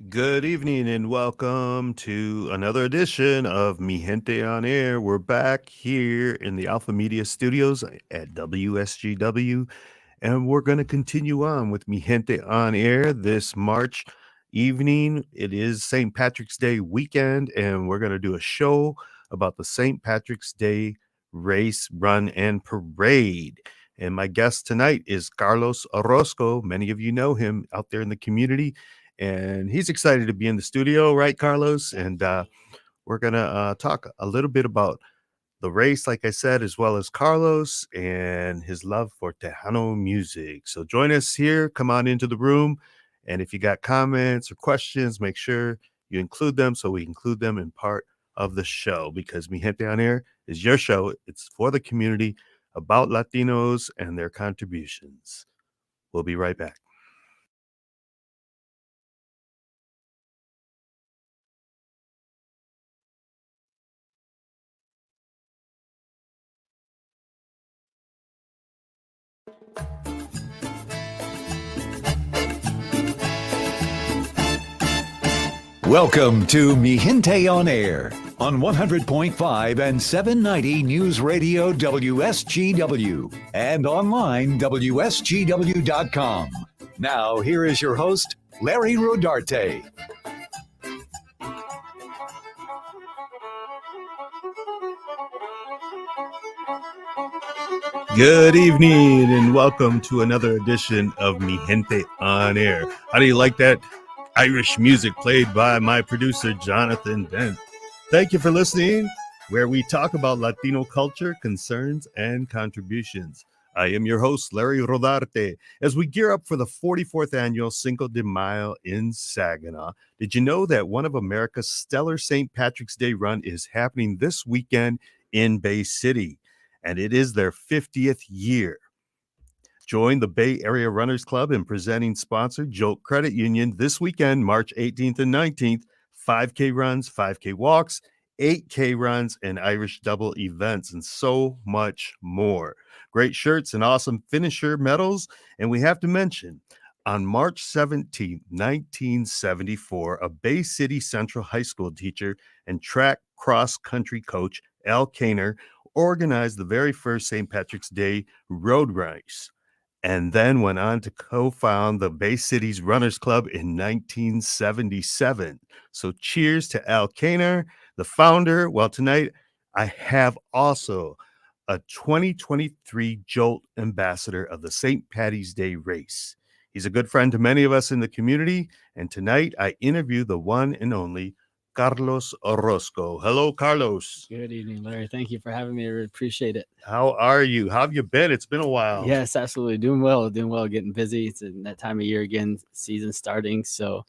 Good evening and welcome to another edition of Mi Gente on Air. We're back here in the Alpha Media Studios at WSGW, and we're going to continue on with Mi Gente on Air this March evening. It is St. Patrick's Day weekend, and we're going to do a show about the St. Patrick's Day race, run, and parade. And my guest tonight is Carlos Orosco. Many of you know him out there in the community, and he's excited to be in the studio, right, Carlos? And we're going to talk a little bit about the race, like I said, as well as Carlos and his love for Tejano music. So join us here. Come on into the room. And if you got comments or questions, make sure you include them so we include them in part of the show, because Mi Gente on Air is your show. It's for the community, about Latinos and their contributions. We'll be right back. Welcome to Mi Gente on Air on 100.5 and 790 News Radio WSGW and online WSGW.com. Now, here is your host, Larry Rodarte. Good evening and welcome to another edition of Mi Gente on Air. How do you like that Irish music played by my producer, Jonathan Dent? Thank you for listening, where we talk about Latino culture, concerns, and contributions. I am your host, Larry Rodarte. As we gear up for the 44th annual Cinco de Mayo in Saginaw, did you know that one of America's stellar St. Patrick's Day run is happening this weekend in Bay City? And it is their 50th year. Join the Bay Area Runners Club and presenting sponsor, Jolt Credit Union, this weekend, March 18th and 19th, 5K runs, 5K walks, 8K runs, and Irish double events, and so much more. Great shirts and awesome finisher medals. And we have to mention, on March 17th, 1974, a Bay City Central High School teacher and track cross-country coach, Al Kaner, organized the very first St. Patrick's Day road race, and then went on to co-found the Bay City's Runners Club in 1977. So cheers to Al Kaner, the founder. Well, tonight I have also a 2023 Jolt ambassador of the St. Patty's Day race. He's a good friend to many of us in the community, and tonight I interview the one and only Carlos Orozco. Hello, Carlos. Good evening, Larry. Thank you for having me. I really appreciate it. How are you? How have you been? It's been a while. Yes, absolutely. Doing well, getting busy. It's in that time of year again, season starting. So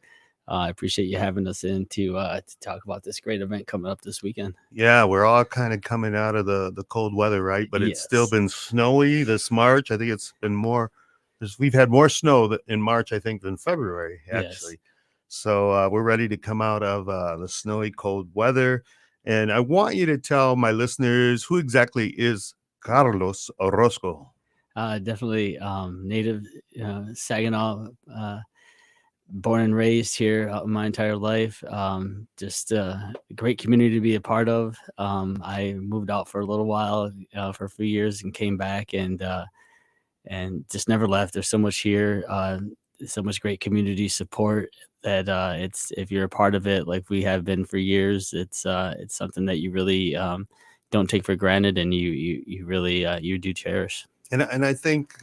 I appreciate you having us in to talk about this great event coming up this weekend. Yeah, we're all kind of coming out of the cold weather, right? But it's still been snowy this March. I think it's been more, we've had more snow in March, I think, than February, actually. Yes. So we're ready to come out of the snowy, cold weather. And I want you to tell my listeners, who exactly is Carlos Orozco? Definitely native Saginaw, born and raised here my entire life. Just a great community to be a part of. I moved out for a little while, for a few years, and came back and just never left. There's so much here, so much great community support that it's, if you're a part of it like we have been for years, it's something that you really don't take for granted, and you really you do cherish. And I think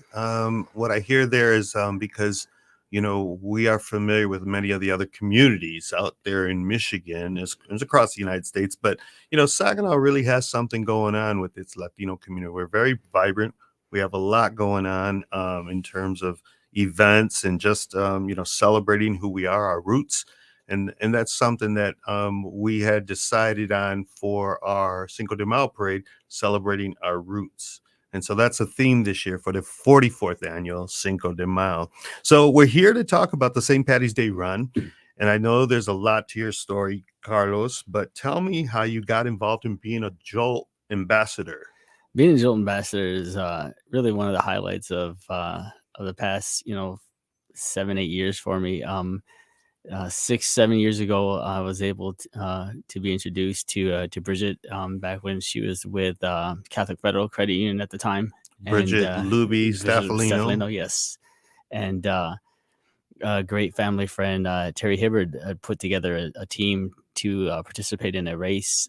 what I hear there is because, you know, we are familiar with many of the other communities out there in Michigan, as across the United States. But, you know, Saginaw really has something going on with its Latino community. We're very vibrant. We have a lot going on in terms of events and just, you know, celebrating who we are, our roots. And that's something that we had decided on for our Cinco de Mayo parade, celebrating our roots. And so that's a theme this year for the 44th annual Cinco de Mayo. So we're here to talk about the St. Patty's Day run. And I know there's a lot to your story, Carlos, but tell me how you got involved in being a Jolt ambassador. Being a Jolt ambassador is really one of the highlights of the past, 7-8 years for me. 6-7 years ago, I was able to be introduced to Bridget back when she was with Catholic Federal Credit Union at the time, and Bridget Luby Bridget Staffolino. Stefano, yes, and a great family friend, Terry Hibbard, put together a team to participate in a race.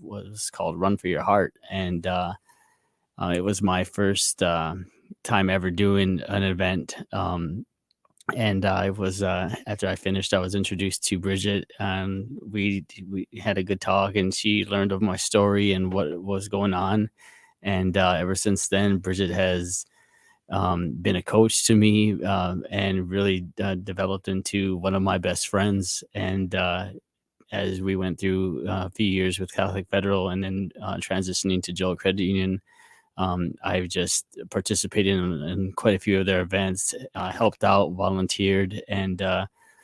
Was called Run for Your Heart, and it was my first time ever doing an event. And I was after I finished, I was introduced to Bridget, and we had a good talk, and she learned of my story and what was going on. And ever since then, Bridget has been a coach to me, and really developed into one of my best friends. And as we went through a few years with Catholic Federal and then transitioning to Joel Credit Union, I've just participated in quite a few of their events, helped out, volunteered, and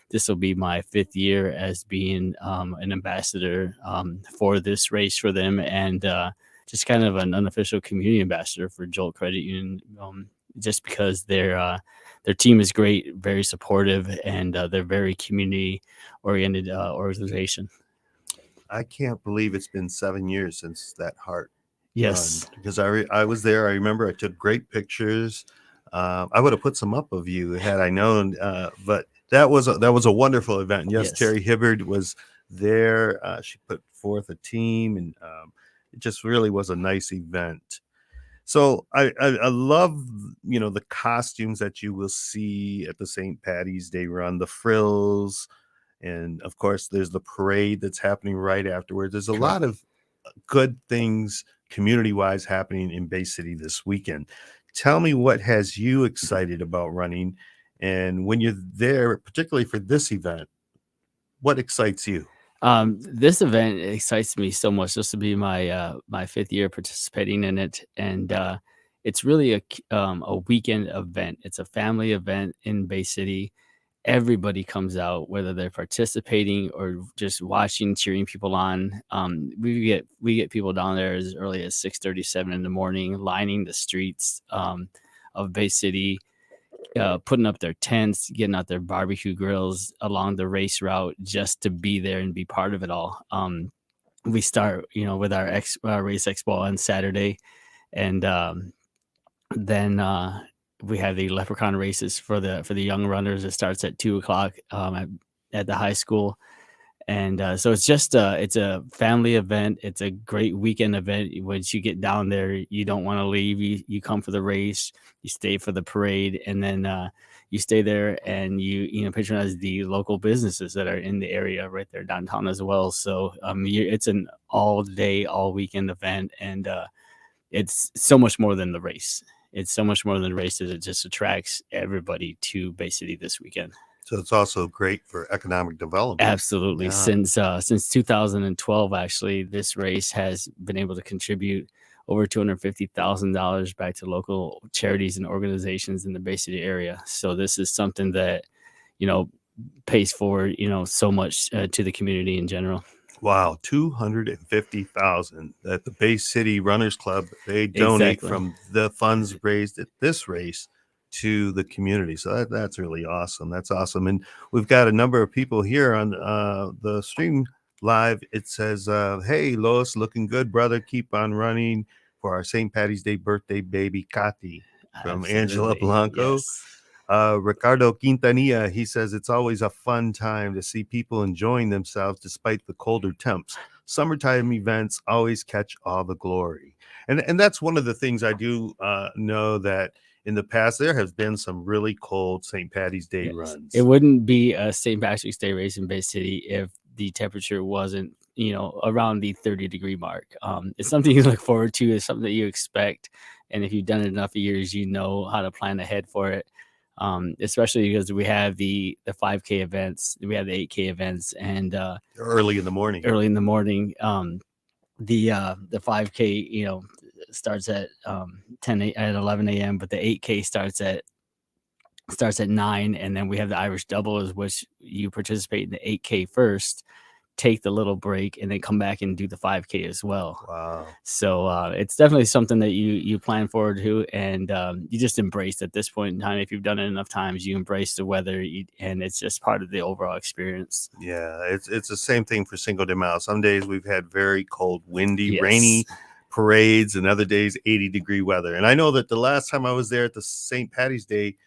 this will be my 5th year as being an ambassador for this race for them, and just kind of an unofficial community ambassador for Joel Credit Union, just because their team is great, very supportive, and they're very community oriented organization. I can't believe it's been 7 years since that heart Yes. run, because I was there. I remember I took great pictures. I would have put some up of you had I known, but that was a wonderful event. Yes, Yes. Terry Hibbard was there. She put forth a team, and it just really was a nice event. So I love, the costumes that you will see at the St. Patty's Day run, the frills, and of course there's the parade that's happening right afterwards. There's a lot of good things community wise happening in Bay City this weekend. Tell me what has you excited about running, and when you're there, particularly for this event, what excites you? This event excites me so much just to be my 5th year participating in it, and it's really a weekend event. It's a family event in Bay City. Everybody comes out, whether they're participating or just watching, cheering people on. We get people down there as early as 6:37 in the morning, lining the streets of Bay City, putting up their tents, getting out their barbecue grills along the race route just to be there and be part of it all. We start, with our race expo on Saturday, and then we have the leprechaun races for the young runners. It starts at 2 o'clock at the high school, and so it's a family event. It's a great weekend event. Once you get down there, you don't want to leave. You come for the race, you stay for the parade, and then you stay there, and you patronize the local businesses that are in the area right there downtown as well. So it's an all day, all weekend event, and it's so much more than the race. It's so much more than the race that it just attracts everybody to Bay City this weekend. So it's also great for economic development. Absolutely. Yeah. Since 2012, actually, this race has been able to contribute over $250,000 back to local charities and organizations in the Bay City area. So this is something that, pays forward, so much to the community in general. Wow, 250,000 that the Bay City Runners Club, they donate Exactly. from the funds raised at this race to the community. So that's really awesome. That's awesome. And we've got a number of people here on the stream live. It says, hey, Lois, looking good, brother. Keep on running for our St. Patty's Day birthday baby, Kati, from Angela Absolutely. Blanco. Yes. Ricardo Quintanilla, he says it's always a fun time to see people enjoying themselves despite the colder temps. Summertime events always catch all the glory. And that's one of the things I do know, that in the past there has been some really cold St. Patty's Day runs. It wouldn't be a St. Patrick's Day race in Bay City if the temperature wasn't, around the 30-degree mark. It's something you look forward to. It's something that you expect. And if you've done it enough years, you know how to plan ahead for it. Especially because we have the 5K events, we have the 8K events, and early in the morning. The 5K, starts at 11 a.m., but the 8K starts at 9, and then we have the Irish doubles, which you participate in the 8K first, take the little break and then come back and do the 5K as well. Wow. So it's definitely something that you plan forward to, and you just embrace at this point in time. If you've done it enough times, you embrace the weather, and it's just part of the overall experience. Yeah, it's the same thing for Cinco de Mayo. Some days we've had very cold, windy, Yes. rainy parades, and other days 80-degree weather. And I know that the last time I was there at the St. Patty's Day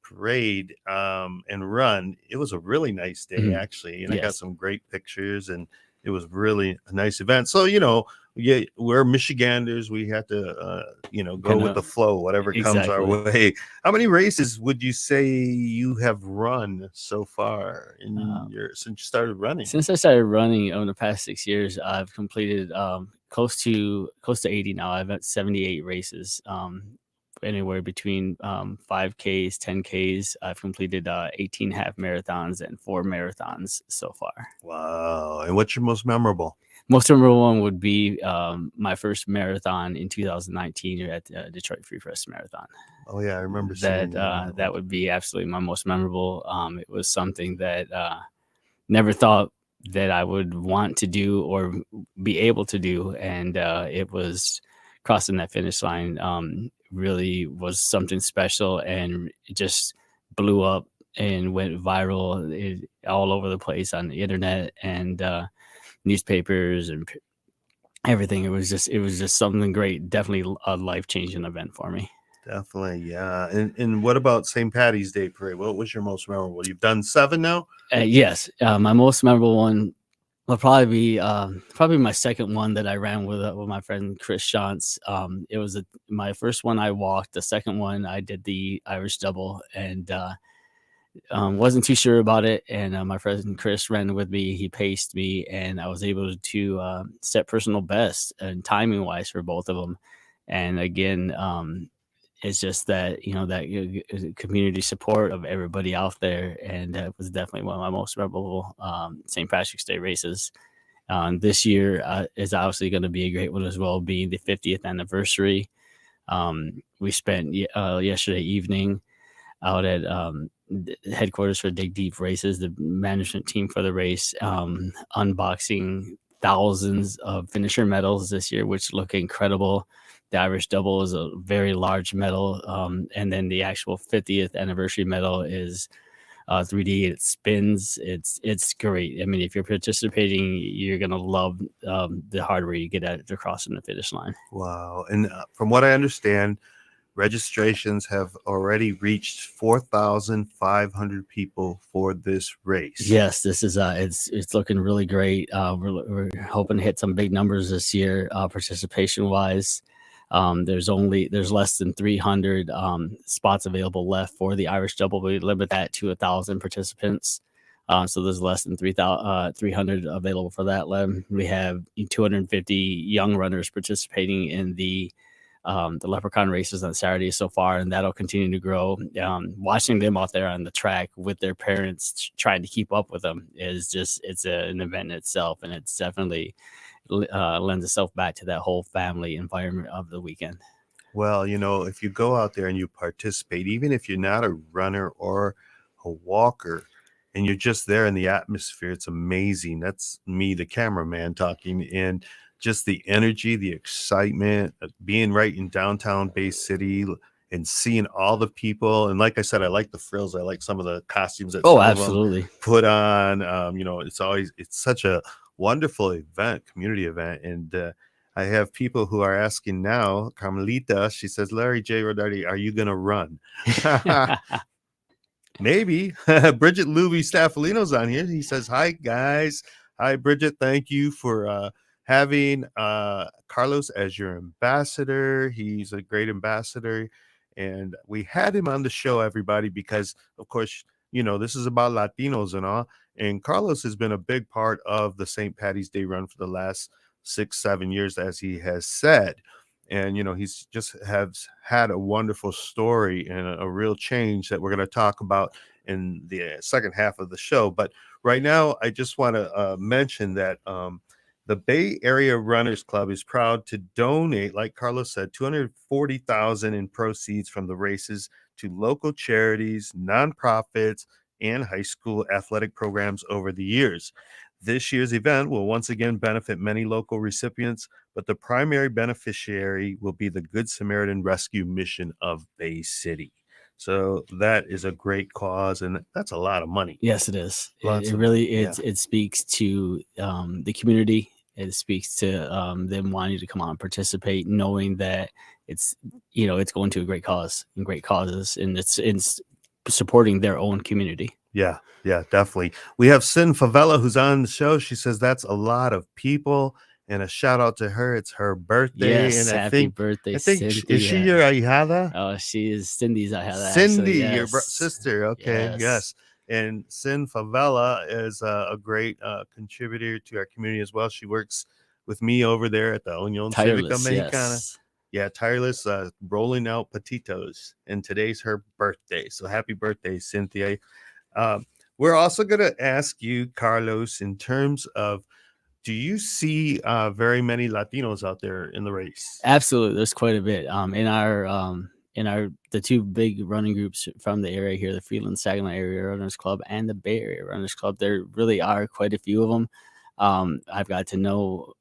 parade and run, it was a really nice day actually, and I got Yes. some great pictures, and it was really a nice event. So yeah, we're Michiganders. We have to go with the flow, whatever comes our way. How many races would you say you have run so far since you started running? Since I started running over the past 6 years, I've completed close to 80 now. I've had 78 races, anywhere between 5Ks, 10Ks. I've completed 18 half marathons and 4 marathons so far. Wow. And what's your most memorable? Most memorable one would be my first marathon in 2019 at Detroit Free Press Marathon. Oh yeah, I remember that. That would be absolutely my most memorable. It was something that never thought that I would want to do or be able to do, and it was crossing that finish line. Really was something special, and it just blew up and went viral all over the place on the internet and newspapers and everything. It was just something great. Definitely a life-changing event for me. Definitely, yeah. And what about St. Patty's Day parade? What was your most memorable? You've done 7 now? Yes, my most memorable one will probably be my second one that I ran with my friend Chris Shantz. It was my first one I walked. The second one I did the Irish double, and wasn't too sure about it. And my friend Chris ran with me. He paced me, and I was able to set personal best and timing wise for both of them. And again, it's just that that community support of everybody out there, and it was definitely one of my most memorable St. Patrick's Day races. This year is obviously going to be a great one as well, being the 50th anniversary. We spent yesterday evening out at headquarters for Dig Deep Races, the management team for the race, unboxing thousands of finisher medals this year, which look incredible. The Irish double is a very large medal, and then the actual 50th anniversary medal is 3D. It spins. It's great. I mean, if you're participating, you're gonna love the hardware you get at crossing the finish line. Wow! And from what I understand, registrations have already reached 4,500 people for this race. Yes, this is it's looking really great. We're hoping to hit some big numbers this year, participation wise. There's less than 300 spots available left for the Irish double. We limit that to 1,000 participants. So there's less than 300 available for that. We have 250 young runners participating in the Leprechaun races on Saturday so far, and that'll continue to grow. Watching them out there on the track with their parents trying to keep up with them it's an event in itself, and it's definitely lends itself back to that whole family environment of the weekend. Well, if you go out there and you participate, even if you're not a runner or a walker, and you're just there in the atmosphere, it's amazing. That's me, the cameraman, talking. And just the energy, the excitement of being right in downtown Bay City and seeing all the people. And like I said, I like the frills. I like some of the costumes that absolutely put on. It's such a wonderful event, community event. And I have people who are asking now, Carmelita, she says, Larry J. Rodarte, are you going to run? Maybe. Bridget Louie Staffolino's on here. He says, hi, guys. Hi, Bridget. Thank you for having Carlos as your ambassador. He's a great ambassador. And we had him on the show, everybody, because, of course, this is about Latinos and all. And Carlos has been a big part of the St. Patty's Day run for the last 6-7 years, as he has said. And, he's just has had a wonderful story and a real change that we're going to talk about in the second half of the show. But right now, I just want to mention that the Bay Area Runners Club is proud to donate, like Carlos said, $240,000 in proceeds from the races to local charities, nonprofits, and high school athletic programs over the years. This year's event will once again benefit many local recipients, but the primary beneficiary will be the Good Samaritan Rescue Mission of Bay City. So that is a great cause, and that's a lot of money. Yes, it is. Lots It of really yeah. it speaks to the community. It speaks to them wanting to come out and participate, knowing that it's it's going to a great cause and great causes, and it's supporting their own community. Yeah, definitely. We have Sin Favela who's on the show. She says that's a lot of people, and a shout out to her. It's her birthday, and Yes, I happy think birthday, is she your Cynthia. ahijada? Oh, she is Cindy's. I have Cindy, actually. your Yes, sister. Okay, yes. yes. And Sin Favela is a great contributor to our community as well. She works with me over there at the Unión Cívica Tireless. Mexicana. Yes. Yeah, tireless, rolling out petitos. And today's her birthday. So happy birthday, Cynthia. Um, we're also going to ask you, Carlos, in terms of, do you see very many Latinos out there in the race? Absolutely, there's quite a bit. In our the two big running groups from the area here, the Freeland Saginaw Area Runners Club and the Bay Area Runners Club, there really are quite a few of them. I've got to know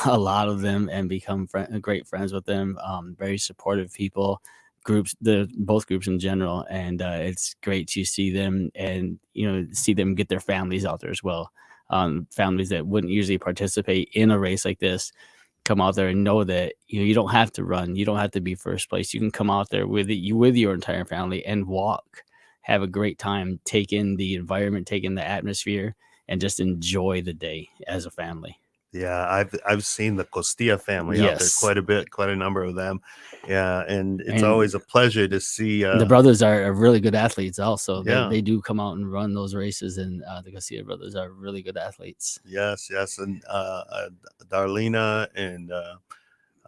a lot of them and become great friends with them. Very supportive people, both groups in general, and it's great to see them and see them get their families out there as well. Families that wouldn't usually participate in a race like this come out there and know that you don't have to run, you don't have to be first place. You can come out there with your entire family and walk, have a great time, take in the environment, take in the atmosphere, and just enjoy the day as a family. Yeah, I've seen the Costilla family out there Yes. quite a bit, quite a number of them. Yeah, and it's And always a pleasure to see. the brothers are really good athletes also. Yeah. They do come out and run those races, and the Garcia brothers are really good athletes. Yes, and Darlena and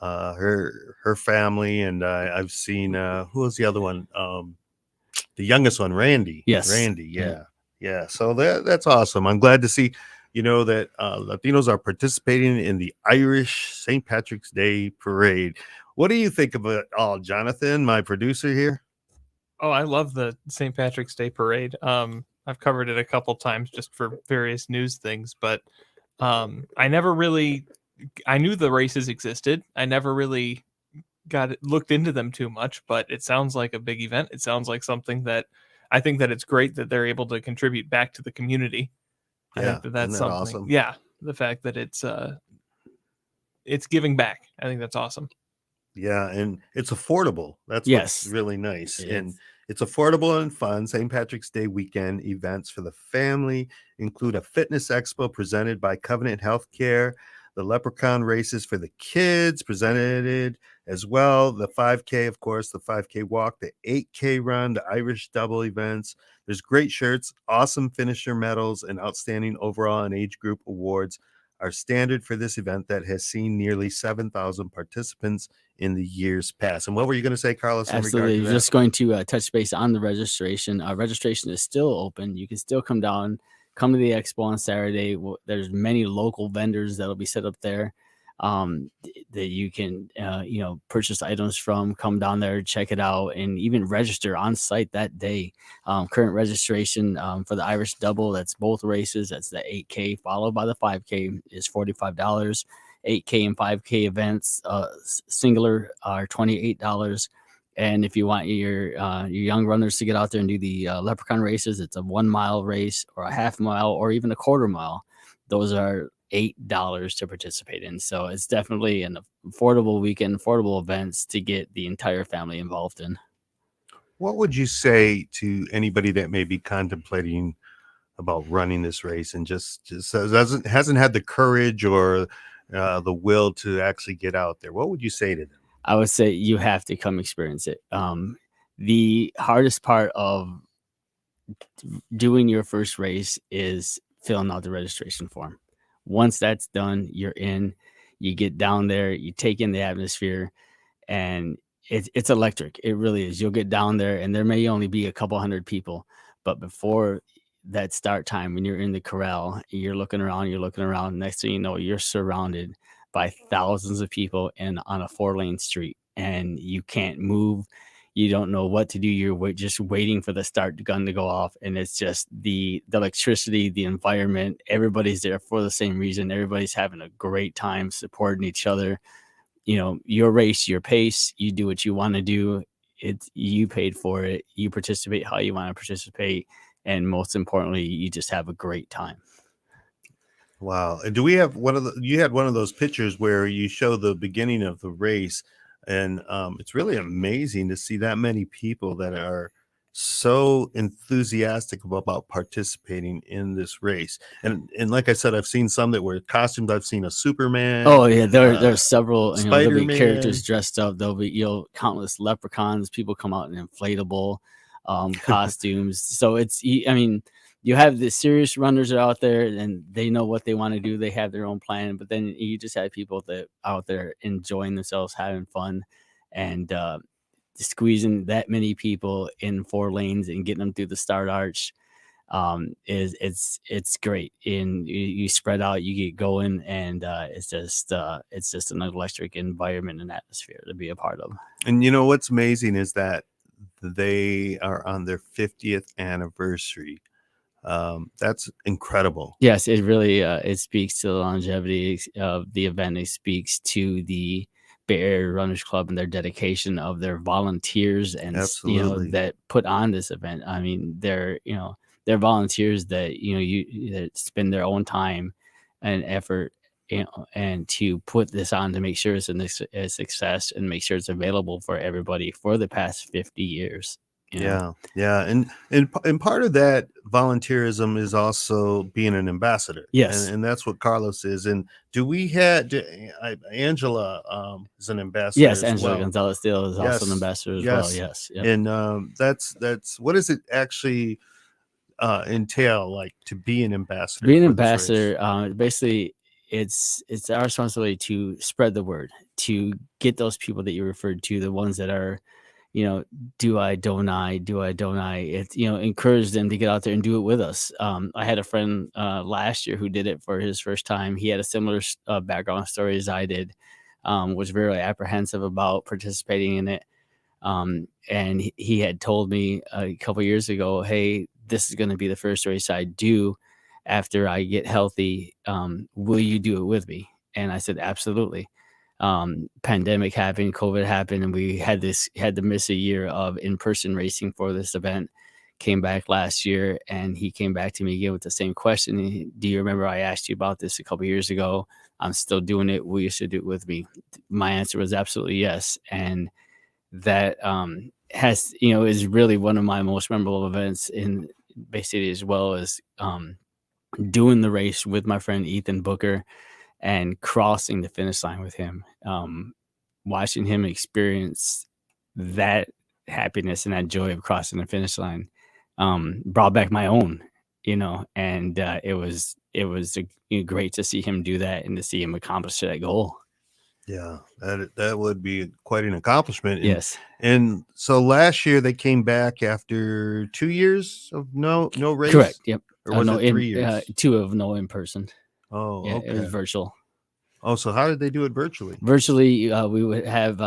her family, and I've seen who was the other one? The youngest one, Randy. Yes. Randy. Yeah. So that's awesome. I'm glad to see, that Latinos are participating in the Irish St. Patrick's Day Parade. What do you think of it all, Jonathan, my producer here? Oh, I love the St. Patrick's Day Parade. I've covered it a couple times just for various news things, but I knew the races existed. I never really looked into them too much, but it sounds like a big event. It sounds like something that I think that it's great that they're able to contribute back to the community. Yeah, I think that's isn't that something. awesome? Yeah, the fact that it's giving back. I think that's awesome. Yeah, and it's affordable. That's Yes. what's really nice. It And is. it's affordable and fun. St. Patrick's Day weekend events for the family include a fitness expo presented by Covenant Healthcare, the Leprechaun races for the kids presented as well, the 5K, of course, the 5K walk, the 8K run, the Irish double events. There's great shirts, awesome finisher medals, and outstanding overall and age group awards are standard for this event that has seen nearly 7,000 participants in the years past. And what were you going to say, Carlos? Absolutely. Just going to touch base on the registration. Registration is still open. You can still come down, come to the expo on Saturday. There's many local vendors that'll be set up there that you can, purchase items from, come down there, check it out, and even register on site that day. Current registration for the Irish double, that's both races. That's the 8K followed by the 5K is $45. 8K and 5K events, singular are $28. And if you want your young runners to get out there and do the Leprechaun races, it's a 1 mile race or a half mile or even a quarter mile. Those are $8 to participate in. So it's definitely an affordable weekend, affordable events to get the entire family involved in. What would you say to anybody that may be contemplating about running this race and just hasn't had the courage or the will to actually get out there? What would you say to them? I would say you have to come experience it. The hardest part of doing your first race is filling out the registration form. Once that's done, you're in, you get down there, you take in the atmosphere, and it's electric. It really is. You'll get down there and there may only be a couple hundred people, but before that start time, when you're in the corral, you're looking around. Next thing you know, you're surrounded by thousands of people on a 4-lane street, and you can't move. You don't know what to do. You're just waiting for the start gun to go off, and it's just the electricity, the environment. Everybody's there for the same reason. Everybody's having a great time, supporting each other. Your race, your pace. You do what you want to do. It's you paid for it. You participate how you want to participate, and most importantly, you just have a great time. Wow. And do we have you had one of those pictures where you show the beginning of the race, and it's really amazing to see that many people that are so enthusiastic about participating in this race. And like I said, I've seen some that wear costumes. I've seen a Superman. Oh yeah, there's several. There'll be Spider-Man. characters dressed up. There'll be countless leprechauns. People come out in inflatable costumes. So you have the serious runners that are out there, and they know what they want to do. They have their own plan, but then you just have people that out there enjoying themselves, having fun, and squeezing that many people in 4 lanes and getting them through the start arch. It's great. And you spread out, you get going, and it's just an electric environment and atmosphere to be a part of. And what's amazing is that they are on their 50th anniversary. That's incredible. Yes, it really it speaks to the longevity of the event. It speaks to the Bay Area Runners Club and their dedication of their volunteers and Absolutely. that put on this event. I mean, they're volunteers that that spend their own time and effort, and to put this on to make sure it's a success and make sure it's available for everybody for the past 50 years. Yeah. And part of that volunteerism is also being an ambassador. Yes. And that's what Carlos is. And Angela is an ambassador. Yes, as Angela well. Gonzalez Steele is also an ambassador as well. Yes. Yep. And that's what does it actually entail, like, to be an ambassador? Being an ambassador, basically it's our responsibility to spread the word, to get those people that you referred to, the ones that are do I, don't I. It's, encourage them to get out there and do it with us. I had a friend last year who did it for his first time. He had a similar background story as I did, was very apprehensive about participating in it. And he had told me a couple years ago, hey, this is going to be the first race I do after I get healthy. Will you do it with me? And I said, absolutely. Pandemic happened, COVID happened, and we had to miss a year of in-person racing for this event. Came back last year, and he came back to me again with the same question. Do you remember I asked you about this a couple years ago? I'm still doing it. Will you still do it with me? My answer was absolutely yes. And that is really one of my most memorable events in Bay City, as well as doing the race with my friend Ethan Booker and crossing the finish line with him, watching him experience that happiness and that joy of crossing the finish line, brought back my own, and it was great to see him do that and to see him accomplish that goal. Yeah, that would be quite an accomplishment. Yes. And so last year they came back after 2 years of no race. Correct. Yep. Or was it 3 years? 2 of no in person. Oh, yeah, okay. It was virtual. Oh, so how did they do it virtually? Virtually, we would have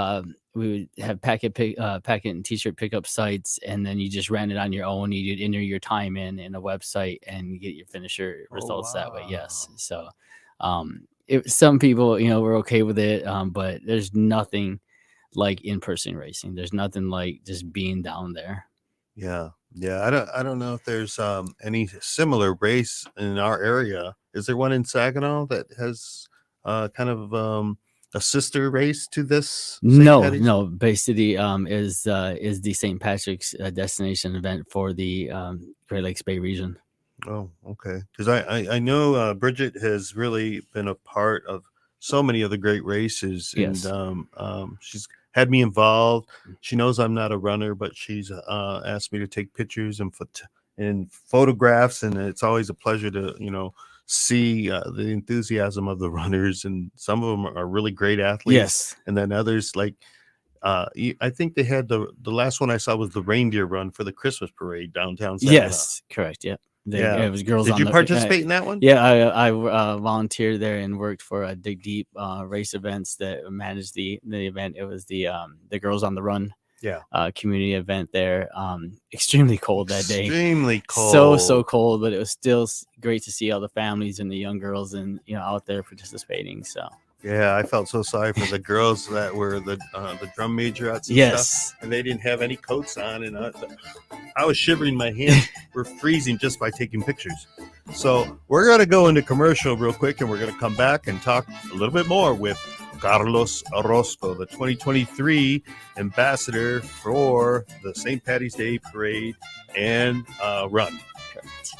packet and t-shirt pickup sites, and then you just ran it on your own. You'd enter your time in a website and get your finisher results that way. Yes. So, some people, were okay with it, but there's nothing like in-person racing. There's nothing like just being down there. Yeah. I don't know if there's any similar race in our area. Is there one in Saginaw that has kind of a sister race to this? No. Bay City is the St. Patrick's destination event for the Great Lakes Bay region. Oh, okay. Because I know Bridget has really been a part of so many of the great races, yes. And she's had me involved. She knows I'm not a runner, but she's asked me to take pictures and photographs, and it's always a pleasure to see the enthusiasm of the runners, and some of them are really great athletes. Yes. And then others, like I think they had the last one I saw was the reindeer run for the Christmas parade downtown Saginaw. Yes, correct. Yep. It was girls. Did you participate in that one? Yeah, I volunteered there and worked for Dig Deep race events that managed the event. It was the Girls on the Run. community event there. Extremely cold that day. Extremely cold. So cold, but it was still great to see all the families and the young girls and out there participating. So yeah, I felt so sorry for the girls that were the drum majorettes and yes, stuff, and they didn't have any coats on, and I was shivering. My hands were freezing just by taking pictures. So we're gonna go into commercial real quick, and we're gonna come back and talk a little bit more with Carlos Orosco, the 2023 ambassador for the St. Patty's Day Parade and Run. correct.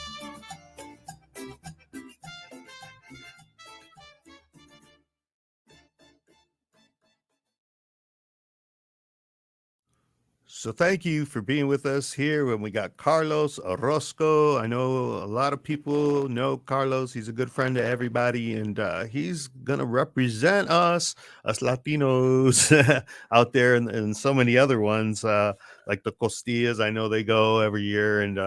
So thank you for being with us here when we got Carlos Orozco. I know a lot of people know Carlos. He's a good friend to everybody, and he's going to represent us Latinos out there and so many other ones like the Costillas. I know they go every year, and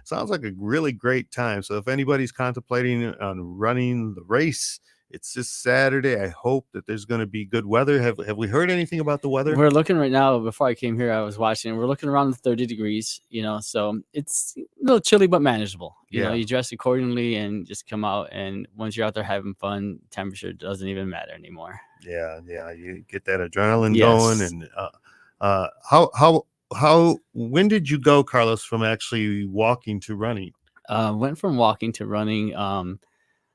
sounds like a really great time. So if anybody's contemplating on running the race, it's this Saturday. I hope that there's going to be good weather. Have we heard anything about the weather? We're looking right now. Before I came here, I was watching. We're looking around 30 degrees. So it's a little chilly but manageable. You know, you dress accordingly and just come out. And once you're out there having fun, temperature doesn't even matter anymore. Yeah, you get that adrenaline going. And when did you go, Carlos, from actually walking to running? Went from walking to running.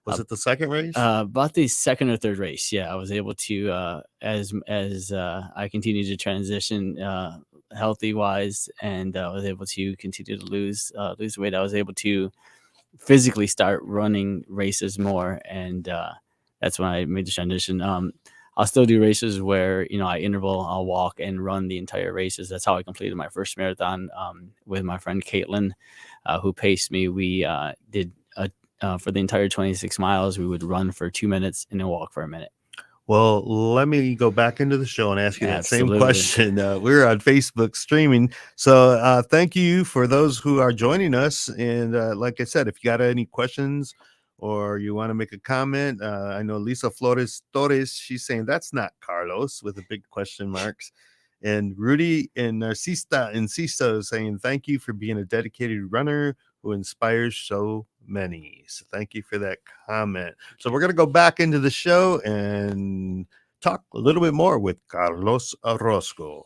Was it the second race? About the second or third race. Yeah, I was able to, as I continued to transition healthy wise, and I was able to continue to lose weight. I was able to physically start running races more, and that's when I made the transition. I'll still do races where I interval, I'll walk and run the entire races. That's how I completed my first marathon with my friend Caitlin, who paced me. We did for the entire 26 miles, we would run for 2 minutes and then walk for a minute. Well, let me go back into the show and ask you that same question. We're on Facebook streaming. So thank you for those who are joining us. And like I said, if you got any questions or you want to make a comment, I know Lisa Flores Torres, she's saying that's not Carlos with a big question marks. And Rudy and Narcista is saying, thank you for being a dedicated runner who inspires so many. So thank you for that comment. So we're going to go back into the show and talk a little bit more with Carlos Orozco.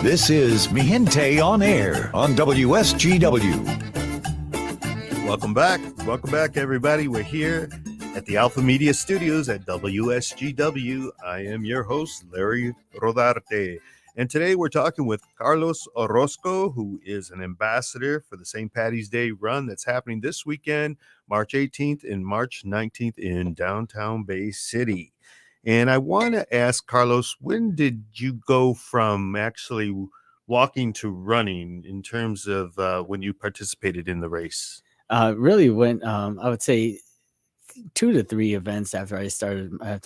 This is Gente on Air on WSGW. Welcome back, everybody. We're here at the Alpha Media Studios at WSGW. I am your host, Larry Rodarte. And today we're talking with Carlos Orozco, who is an ambassador for the St. Patty's Day run that's happening this weekend, March 18th and March 19th in downtown Bay City. And I want to ask Carlos, when did you go from actually walking to running in terms of when you participated in the race? Really went, I would say 2 to 3 events after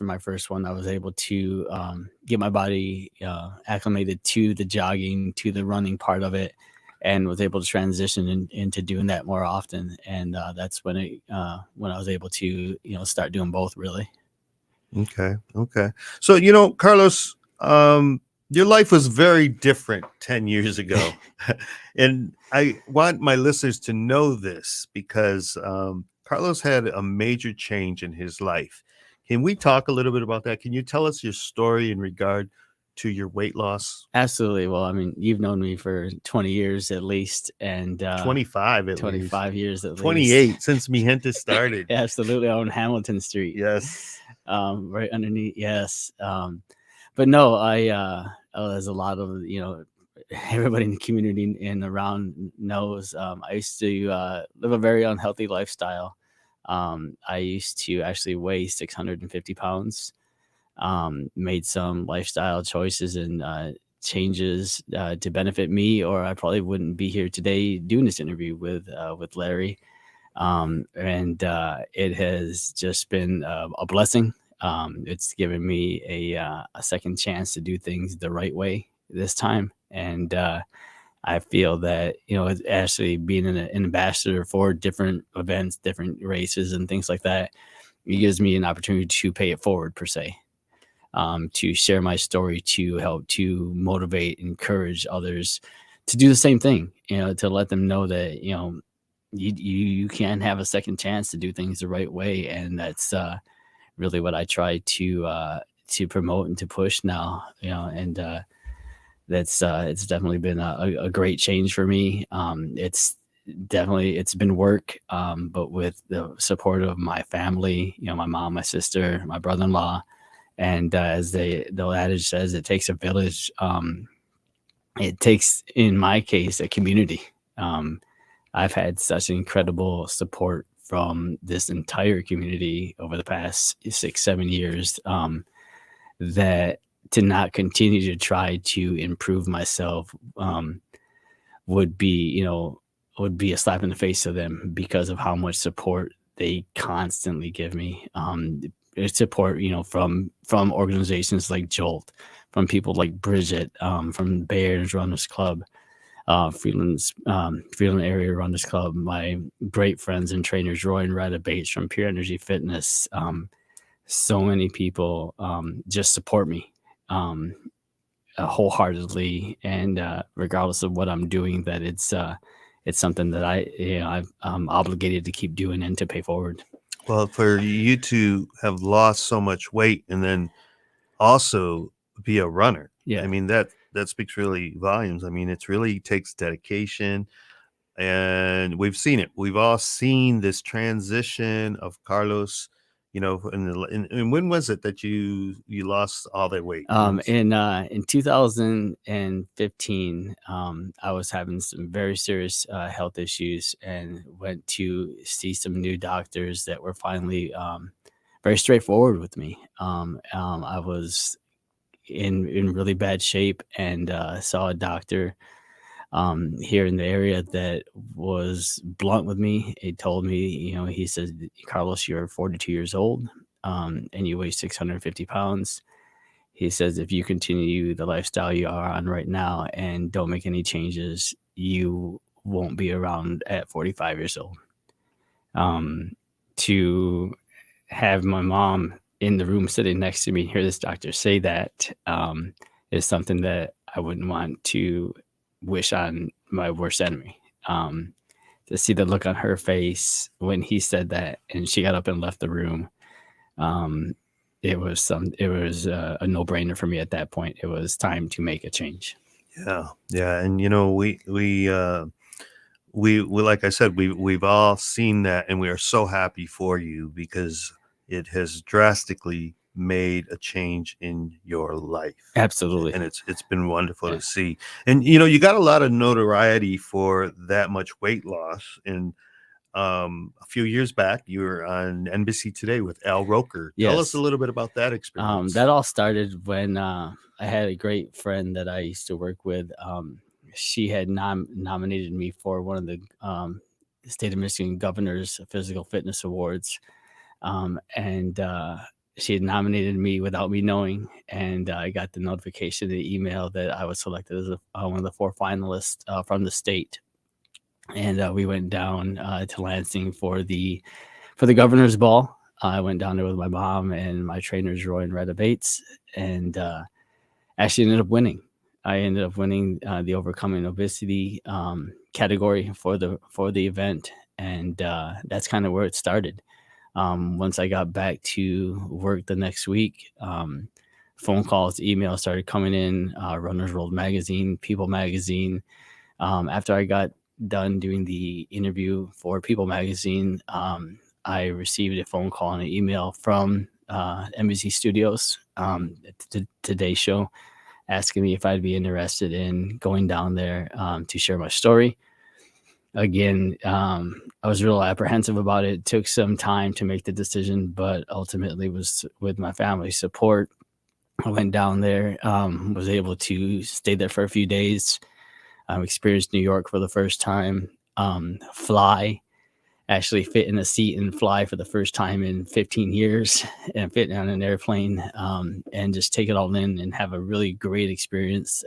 my first one, I was able to get my body acclimated to the jogging, to the running part of it, and was able to transition into doing that more often. And that's when I was able to, start doing both really. Okay. So, Carlos, your life was very different 10 years ago. And I want my listeners to know this because Carlos had a major change in his life. Can we talk a little bit about that? Can you tell us your story in regard to your weight loss? Absolutely. Well, I mean, you've known me for 20 years at least, and 25 at 25 least. years at 28 least. since Mi Gente started. Absolutely, on Hamilton Street. Yes. Right underneath. Yes. But no, as a lot of everybody in the community and around knows, I used to live a very unhealthy lifestyle. I used to actually weigh 650 pounds. made some lifestyle choices and changes to benefit me, or I probably wouldn't be here today doing this interview with Larry. And it has just been a blessing. It's given me a second chance to do things the right way this time, and I feel that, it's actually being an ambassador for different events, different races, and things like that. It gives me an opportunity to pay it forward, per se, to share my story, to help to motivate, encourage others to do the same thing. To let them know that you can have a second chance to do things the right way, and that's really what I try to promote and to push now. And that's it's definitely been a great change for me. It's been work, but with the support of my family, my mom, my sister, my brother-in-law, and as the adage says, it takes a village. It takes, in my case, a community. I've had such incredible support from this entire community over the past 6-7 years, that to not continue to try to improve myself would be a slap in the face of them, because of how much support they constantly give me. Support, from organizations like Jolt, from people like Bridget, from the Bay Area Runners Club, Freeland Area Runners Club, my great friends and trainers, Roy and Retta Bates from Pure Energy Fitness. So many people just support me wholeheartedly, and regardless of what I'm doing, that it's something that I'm obligated to keep doing and to pay forward. Well, for you to have lost so much weight and then also be a runner, Yeah. I mean, that speaks really volumes. I mean, it really takes dedication, and we've seen it. We've all seen this transition of Carlos. And when was it that you lost all that weight? In 2015, I was having some very serious health issues, and went to see some new doctors that were finally very straightforward with me. I was in really bad shape, and saw a doctor here in the area that was blunt with me. He told me, he said, "Carlos, you're 42 years old, and you weigh 650 pounds. He says, if you continue the lifestyle you are on right now and don't make any changes, you won't be around at 45 years old." To have my mom in the room sitting next to me and hear this doctor say that is something that I wouldn't want to wish on my worst enemy. To see the look on her face when he said that, and she got up and left the room, it was a no-brainer for me at that point. It was time to make a change. Yeah, and we like I said, we've all seen that, and we are so happy for you, because it has drastically made a change in your life. Absolutely. And it's been wonderful to see. And you got a lot of notoriety for that much weight loss. And a few years back, you were on NBC Today with Al Roker. Tell us a little bit about that experience. That all started when I had a great friend that I used to work with. She had nominated me for one of the state of Michigan Governor's Physical Fitness Awards. And she had nominated me without me knowing, and I got the notification, the email, that I was selected as one of the 4 finalists from the state. And we went down to Lansing for the Governor's Ball. I went down there with my mom and my trainers, Roy and Retta Bates, and actually ended up winning. I ended up winning the Overcoming Obesity category for the event, and that's kind of where it started. Once I got back to work the next week, phone calls, emails started coming in, Runner's World Magazine, People Magazine. After I got done doing the interview for People Magazine, I received a phone call and an email from NBC Studios, the Today Show, asking me if I'd be interested in going down there to share my story. Again, I was real apprehensive about it. It took some time to make the decision, but ultimately was with my family's support I went down there, was able to stay there for a few days, experienced New York for the first time, fly, actually fit in a seat and fly for the first time in 15 years and fit on an airplane, and just take it all in and have a really great experience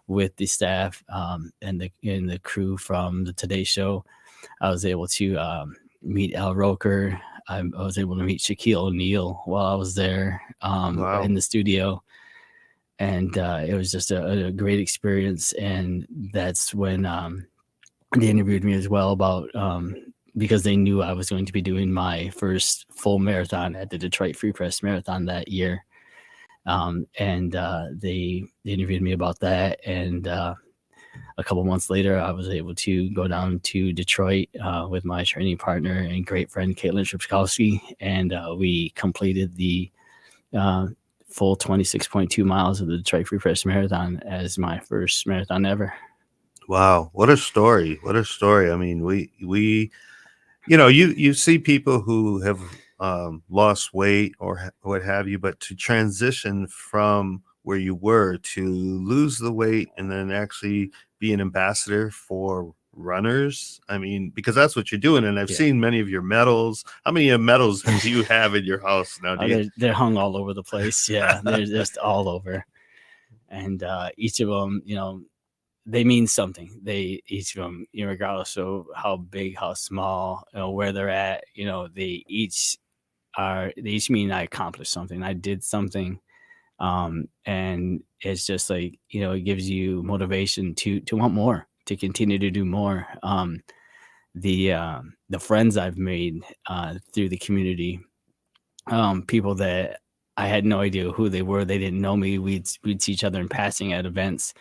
with the staff, and the crew from the Today Show. I was able to meet Al Roker. I was able to meet Shaquille O'Neal while I was there Wow. in the studio. And it was just a great experience. And that's when they interviewed me as well about because they knew I was going to be doing my first full marathon at the Detroit Free Press Marathon that year. And they interviewed me about that. And a couple months later, I was able to go down to Detroit with my training partner and great friend, Caitlin Tripskowski. And we completed the full 26.2 miles of the Detroit Free Press Marathon as my first marathon ever. Wow, what a story! What a story! I mean, we you see people who have lost weight or what have you, but to transition from where you were to lose the weight and then actually be an ambassador for runners. I mean, because that's what you're doing, and I've seen many of your medals. How many medals do you have in your house now? They're hung all over the place. Yeah, they're just all over, and each of them, they mean something. Each of them, regardless of how big, how small, where they're at, they each mean I accomplished something. I did something. And it's just like, it gives you motivation to want more, to continue to do more. The friends I've made through the community, people that I had no idea who they were. They didn't know me. We'd see each other in passing at events,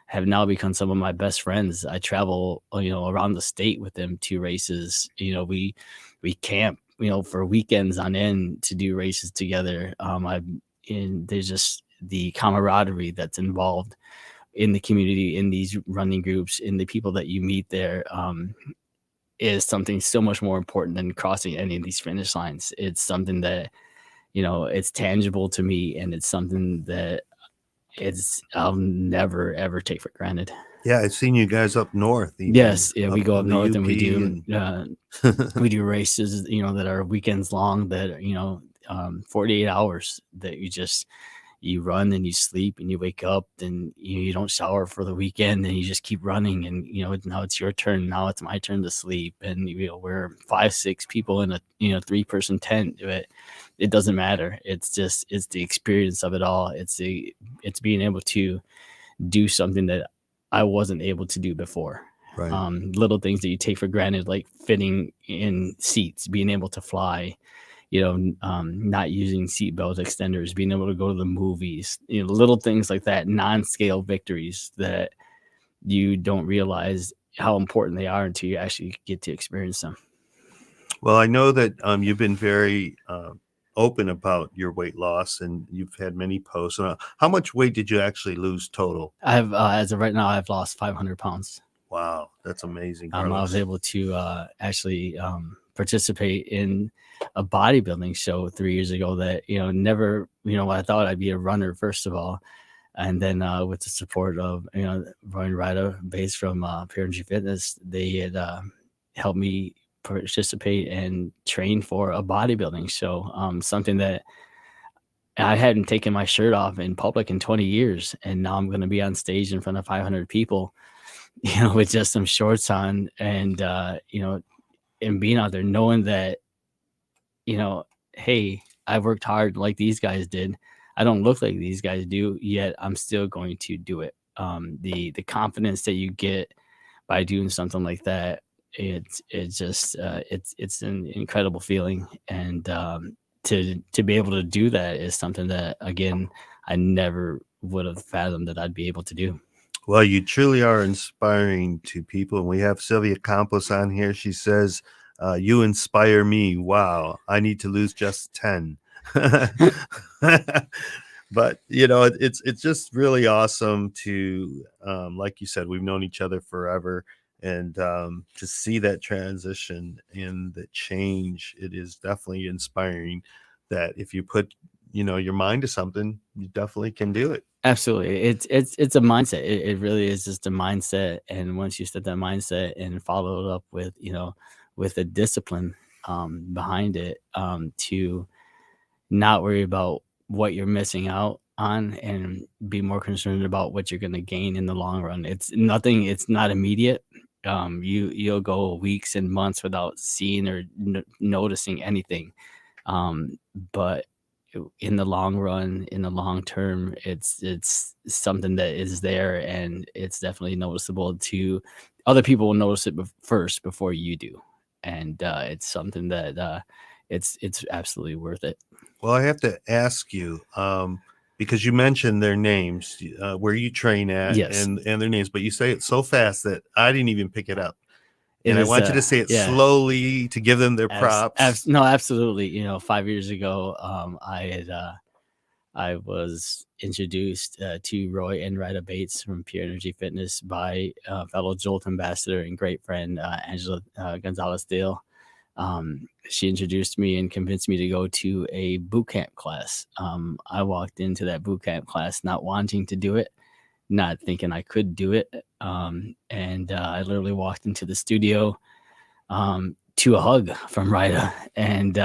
have now become some of my best friends. I travel, around the state with them to races. We camp, for weekends on end to do races together. There's just the camaraderie that's involved in the community, in these running groups, in the people that you meet there, is something so much more important than crossing any of these finish lines. It's something that, it's tangible to me, and it's something that I'll never ever take for granted. Yeah, I've seen you guys up north. Yes, yeah, we go up north and we do and we do races, that are weekends long, that are 48 hours, that you run and you sleep and you wake up and you don't shower for the weekend and you just keep running, and now it's your turn. Now it's my turn to sleep, and we're 5-6 people in a 3-person tent. It doesn't matter. It's the experience of it all. It's being able to do something that I wasn't able to do before. Right. Little things that you take for granted, like fitting in seats, being able to fly, not using seatbelt extenders, being able to go to the movies, little things like that, non-scale victories that you don't realize how important they are until you actually get to experience them. Well, I know that you've been very open about your weight loss, and you've had many posts. How much weight did you actually lose total? I've as of right now, I've lost 500 pounds. Wow, that's amazing. I was able to actually participate in a bodybuilding show 3 years ago that, never, I thought I'd be a runner, first of all. And then with the support of, Brian Ryder, based from PRG Fitness, they had helped me participate and train for a bodybuilding show, something that I hadn't taken my shirt off in public in 20 years. And now I'm going to be on stage in front of 500 people, with just some shorts on, and, and being out there knowing that, hey, I worked hard like these guys did. I don't look like these guys do, yet I'm still going to do it. The confidence that you get by doing something like that, it's an incredible feeling. And to be able to do that is something that, again, I never would have fathomed that I'd be able to do. Well, you truly are inspiring to people. And we have Sylvia Campos on here. She says, you inspire me. Wow, I need to lose just 10. But, it's just really awesome to, like you said, we've known each other forever. And to see that transition and the change, it is definitely inspiring that if you put your mind to something, you definitely can do it. Absolutely. It's a mindset. It really is just a mindset. And once you set that mindset and follow it up with, with a discipline behind it, to not worry about what you're missing out on and be more concerned about what you're going to gain in the long run. It's not immediate. You'll go weeks and months without seeing or noticing anything. But in the long run, in the long term, it's something that is there, and it's definitely noticeable to other people. Will notice it first before you do, and it's something that it's absolutely worth it. Well, I have to ask you, because you mentioned their names, where you train at, Yes. and their names, but you say it so fast that I didn't even pick it up. It And I is, want you to say it yeah. slowly to give them their props. No, absolutely. 5 years ago, I was introduced to Roy and Rida Bates from Pure Energy Fitness by fellow Jolt ambassador and great friend Angela Gonzalez Dale. She introduced me and convinced me to go to a boot camp class. I walked into that boot camp class not wanting to do it, not thinking I could do it. And I literally walked into the studio to a hug from Rida and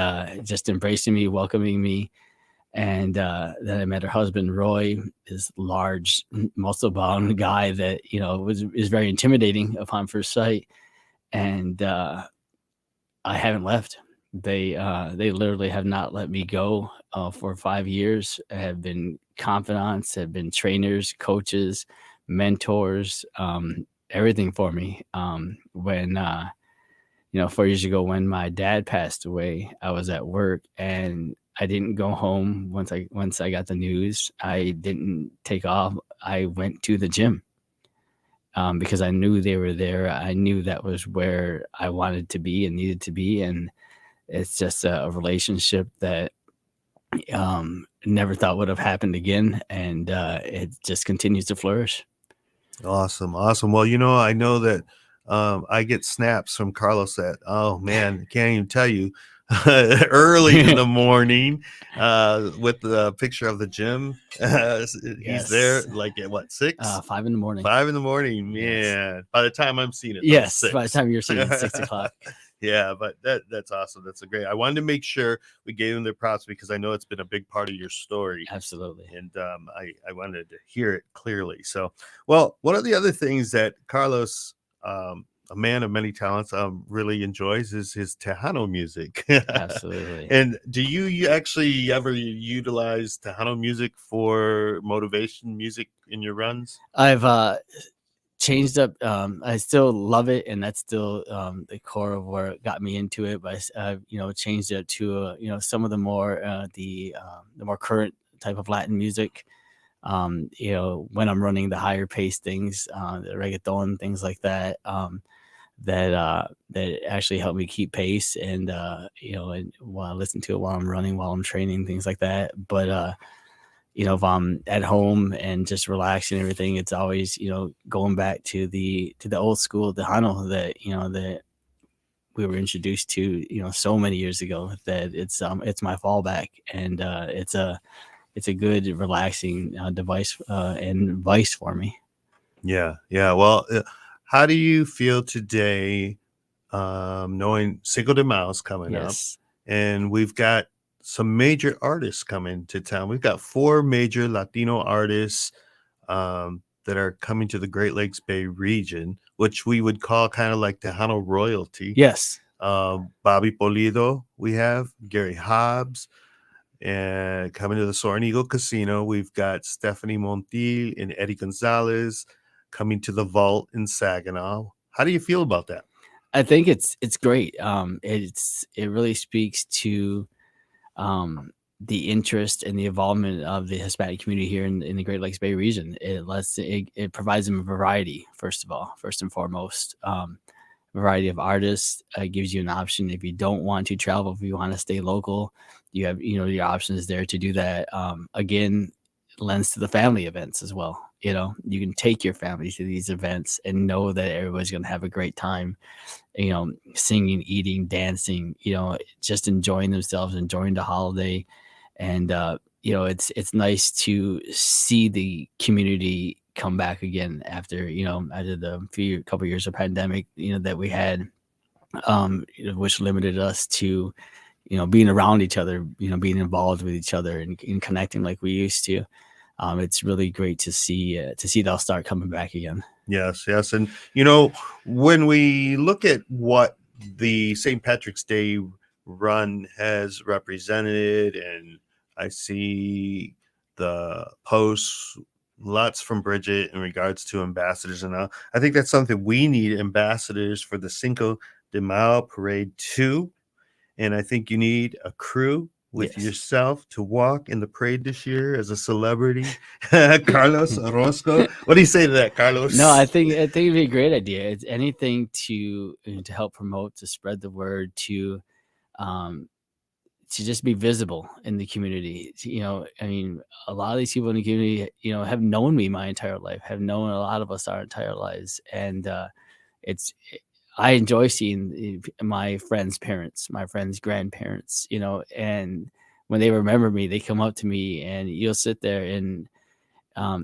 just embracing me, welcoming me. And then I met her husband, Roy, this large, muscle-bound guy that, is very intimidating upon first sight. And I haven't left. They literally have not let me go for 5 years. Have been confidants, have been trainers, coaches, mentors, everything for me. When 4 years ago, when my dad passed away, I was at work and I didn't go home once I got the news. I didn't take off. I went to the gym. Because I knew they were there. I knew that was where I wanted to be and needed to be. And it's just a relationship that never thought would have happened again. And it just continues to flourish. Awesome. Well, I know that I get snaps from Carlos that, oh man, can't even tell you, early in the morning with the picture of the gym. He's there like at what, 6? 5 in the morning. 5 in the morning, man. Yes. By the time I'm seeing it, yes, 6. by the time you're seeing it, 6 o'clock. Yeah, but that's awesome. That's a great. I wanted to make sure we gave them their props because I know it's been a big part of your story. Absolutely. And I wanted to hear it clearly. So, well, one of the other things that Carlos, a man of many talents, really enjoys is his Tejano music. Absolutely. And do you actually ever utilize Tejano music for motivation music in your runs? I've changed up. I still love it, and that's still the core of where got me into it. But changed it to some of the more current type of Latin music. When I'm running the higher pace things, the reggaeton, things like that. That actually help me keep pace, and and while I listen to it while I'm running, while I'm training, things like that. But if I'm at home and just relaxing and everything, it's always going back to the old school Tejano that that we were introduced to so many years ago. That it's my fallback, and it's a good relaxing device and vice for me. Yeah. Well, how do you feel today, knowing Cinco de Mayo's coming up, and we've got some major artists coming to town? We've got 4 major Latino artists that are coming to the Great Lakes Bay region, which we would call kind of like Tejano royalty. Yes. Bobby Polido, we have Gary Hobbs, and coming to the Soaring Eagle Casino, we've got Stephanie Montiel and Eddie Gonzalez coming to the Vault in Saginaw. How do you feel about that? I think it's great. It really speaks to the interest and the involvement of the Hispanic community here in the Great Lakes Bay region. It provides them a variety, first and foremost. Variety of artists, gives you an option if you don't want to travel, if you want to stay local, you have your options there to do that. Again, lends to the family events as well. You can take your family to these events and know that everybody's going to have a great time, singing, eating, dancing, just enjoying themselves, enjoying the holiday. And, it's nice to see the community come back again after after the couple years of pandemic that we had, which limited us to being around each other, being involved with each other and connecting like we used to. It's really great to see they'll start coming back again. Yes. And, when we look at what the St. Patrick's Day run has represented, and I see the posts, lots from Bridget in regards to ambassadors and all, I think that's something we need, ambassadors for the Cinco de Mayo parade too. And I think you need a crew with yourself to walk in the parade this year as a celebrity. Carlos Orosco. What do you say to that, Carlos? No, I think it'd be a great idea. It's anything to help promote, to spread the word, to just be visible in the community. I mean, a lot of these people in the community, have known me my entire life, have known a lot of us our entire lives. And I enjoy seeing my friends' parents, my friends' grandparents, and when they remember me, they come up to me and you'll sit there and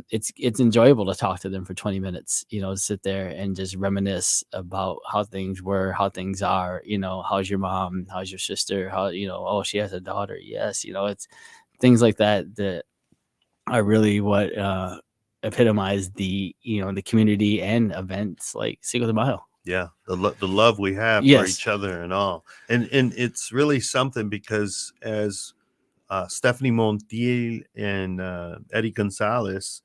it's enjoyable to talk to them for 20 minutes, sit there and just reminisce about how things were, how things are, how's your mom, how's your sister, how, oh, she has a daughter. Yes. It's things like that are really what epitomize the community and events like Cinco de Mayo. Yeah, the love we have for each other and all, and it's really something because as Stephanie Montiel and Eddie Gonzalez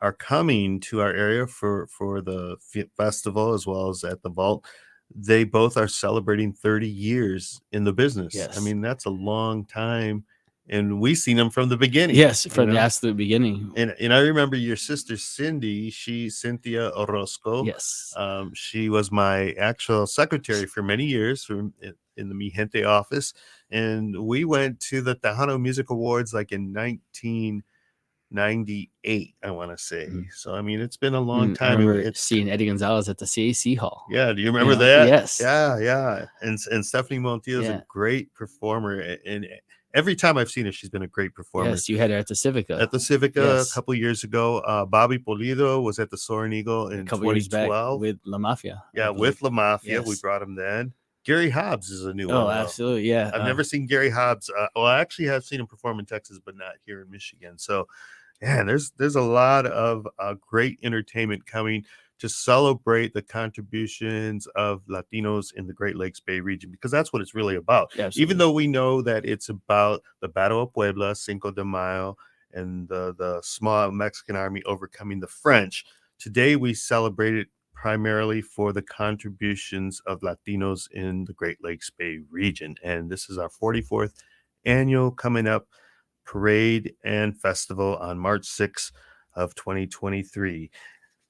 are coming to our area for the festival as well as at the vault, they both are celebrating 30 years in the business. Yes. I mean, that's a long time. And we've seen them from the beginning. Yes, from the absolute beginning. And I remember your sister Cindy, Cynthia Orozco. Yes. She was my actual secretary for many years in the Mi Gente office. And we went to the Tejano Music Awards like in 1998, I want to say. Mm-hmm. So, I mean, it's been a long time. I remember seeing Eddie Gonzalez at the CAC Hall. Yeah, do you remember that? Yes. Yeah. And Stephanie Montiel is a great performer. And every time I've seen her, she's been a great performer. Yes, you had her at the Civica. A couple years ago. Bobby Polido was at the Soaring Eagle in 2012 with La Mafia. Yeah, with La Mafia. Yes. We brought him then. Gary Hobbs is a new one. Oh, absolutely, yeah. I've never seen Gary Hobbs. I actually have seen him perform in Texas, but not here in Michigan. So, yeah, there's a lot of great entertainment coming to celebrate the contributions of Latinos in the Great Lakes Bay region, because that's what it's really about. Absolutely. Even though we know that it's about the Battle of Puebla, Cinco de Mayo, and the small Mexican army overcoming the French, today we celebrate it primarily for the contributions of Latinos in the Great Lakes Bay region. And this is our 44th annual coming up parade and festival on March 6th of 2023.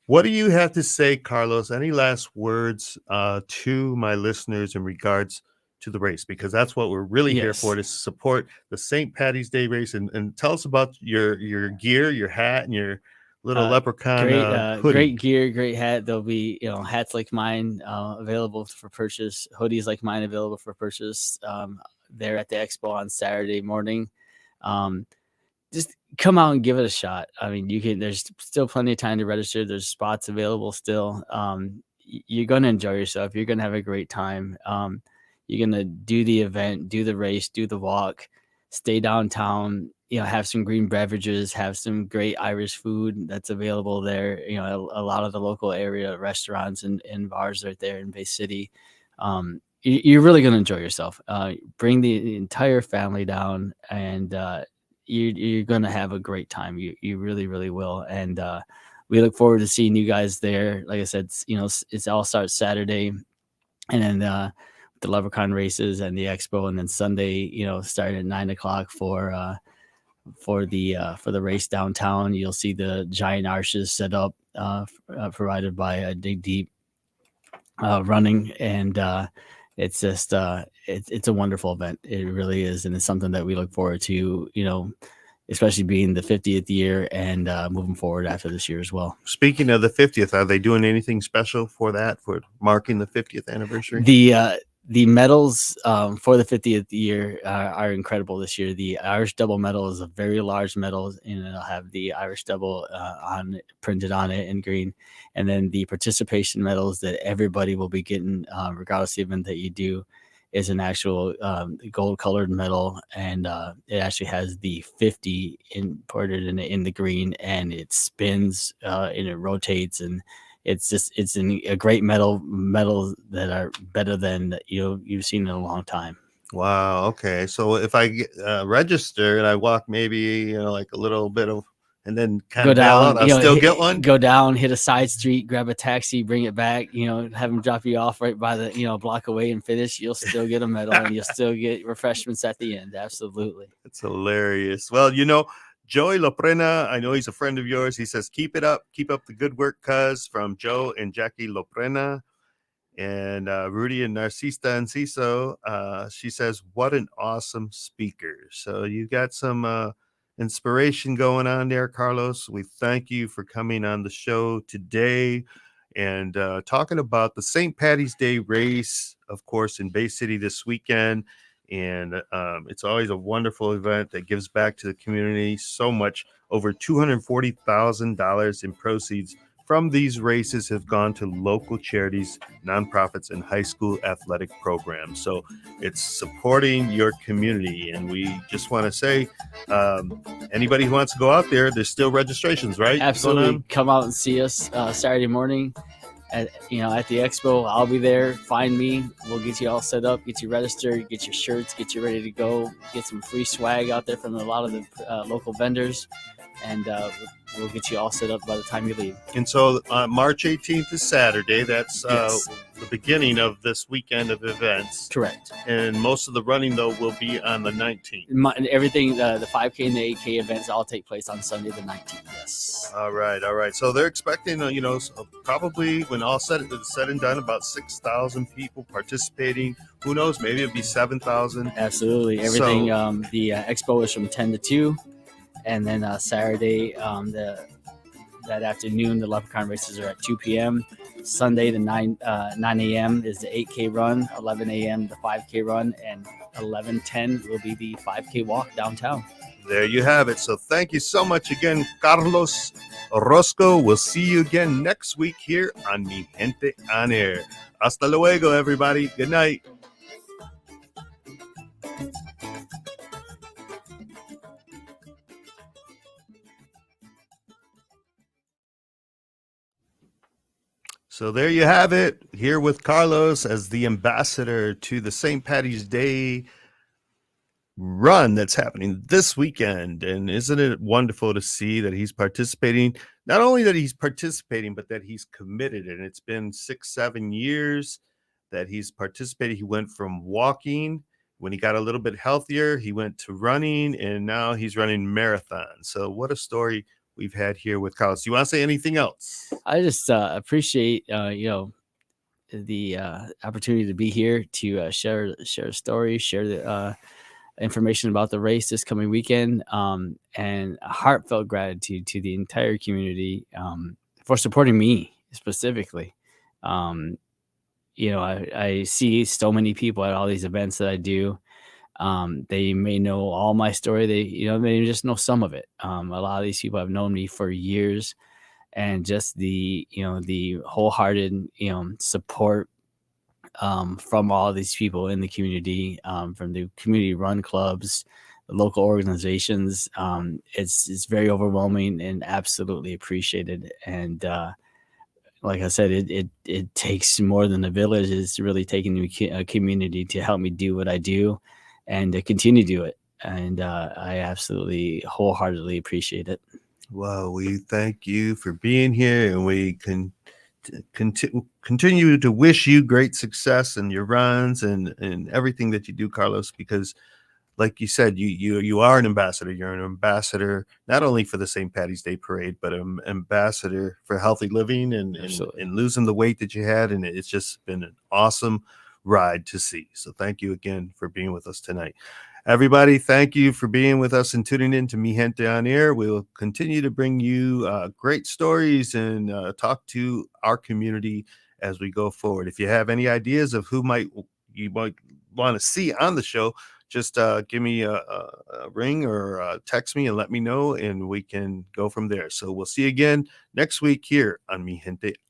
What do you have to say, Carlos? Any last words to my listeners in regards to the race? Because that's what we're really here for, to support the St. Patty's Day race. And tell us about your gear, your hat, and your little leprechaun hoodie. Great gear, great hat. There'll be hats like mine available for purchase, hoodies like mine available for purchase there at the expo on Saturday morning. Just come out and give it a shot. I mean, there's still plenty of time to register. There's spots available still. You're going to enjoy yourself. You're going to have a great time. You're going to do the event, do the race, do the walk, stay downtown, have some green beverages, have some great Irish food that's available there. A lot of the local area restaurants and bars right there in Bay City. You're really going to enjoy yourself. Bring the entire family down, and you're going to have a great time. You really, really will. And we look forward to seeing you guys there. Like I said, it's all starts Saturday, and then the Leprechaun races and the expo, and then Sunday, starting at 9:00 for the race downtown. You'll see the giant arches set up, provided by Dig Deep running, and it's just it's a wonderful event. It really is, and it's something that we look forward to, especially being the 50th year and moving forward after this year as well. Speaking of the 50th, are they doing anything special for that, for marking the 50th anniversary? The medals for the 50th year are incredible this year. The Irish double medal is a very large medal, and it'll have the Irish double printed on it in green. And then the participation medals that everybody will be getting, regardless of the event that you do, is an actual gold colored medal, and it actually has the 50 imported in the green, and it spins and it rotates, and it's a great medals that are better than you've seen in a long time. Wow. Okay. So if I get, register and I walk maybe like a little bit of, and then kind Go of bail out, down, I'll still get one. go down, hit a side street, grab a taxi, bring it back, have them drop you off right by the block away and finish. You'll still get a medal and you'll still get refreshments at the end. Absolutely. It's hilarious. Well, Joey Loprena, I know he's a friend of yours. He says, keep it up. Keep up the good work, cuz, from Joe and Jackie Loprena. And Rudy and Narcista Enciso, she says, what an awesome speaker. So you got some inspiration going on there, Carlos. We thank you for coming on the show today and talking about the St. Patty's Day race, of course, in Bay City this weekend. And it's always a wonderful event that gives back to the community so much. Over $240,000 in proceeds from these races have gone to local charities, nonprofits, and high school athletic programs. So it's supporting your community. And we just want to say, anybody who wants to go out there, there's still registrations, right? Absolutely. Come out and see us Saturday morning at the expo. I'll be there. Find me. We'll get you all set up, get you registered, get your shirts, get you ready to go, get some free swag out there from a lot of the local vendors. And we'll get you all set up by the time you leave. And so March 18th is Saturday. That's Yes. The beginning of this weekend of events. Correct. And most of the running, though, will be on the 19th. Everything, the 5K and the 8K events all take place on Sunday the 19th. Yes. All right. So they're expecting, probably when all said and done, about 6,000 people participating. Who knows? Maybe it'll be 7,000. Absolutely. Everything. The expo is from 10 to 2. And then Saturday, that afternoon, the Leprechaun races are at 2 p.m. Sunday, the 9 a.m. is the 8K run, 11 a.m. the 5K run, and 11:10 will be the 5K walk downtown. There you have it. So thank you so much again, Carlos Orosco. We'll see you again next week here on Mi Gente on Air. Hasta luego, everybody. Good night. So there you have it, here with Carlos as the ambassador to the St. Patty's Day run that's happening this weekend. And isn't it wonderful to see that he's participating? Not only that he's participating, but that he's committed. And it's been 6-7 years that he's participated. He went from walking. When he got a little bit healthier, he went to running, and now he's running marathons. So what a story we've had here with Carlos. Do you want to say anything else? I just appreciate the opportunity to be here to share a story, share the information about the race this coming weekend, and a heartfelt gratitude to the entire community for supporting me specifically. I see so many people at all these events that I do. They may know all my story. They may just know some of it. A lot of these people have known me for years, and just the wholehearted, support from all of these people in the community, from the community run clubs, the local organizations. It's very overwhelming and absolutely appreciated. And, like I said, it takes more than a village. It's really taking a community to help me do what I do and to continue to do it. And I absolutely wholeheartedly appreciate it. Well, we thank you for being here, and we can continue to wish you great success in your runs and everything that you do, Carlos, because like you said, you are an ambassador. You're an ambassador not only for the St. Patty's Day Parade, but an ambassador for healthy living and losing the weight that you had. And it's just been an awesome ride to see. So thank you again for being with us tonight. Everybody, thank you for being with us and tuning in to Mi Gente on Air. We'll continue to bring you great stories and talk to our community as we go forward. If you have any ideas of who might you might want to see on the show, just give me a ring or text me and let me know, and we can go from there. So we'll see you again next week here on Mi Gente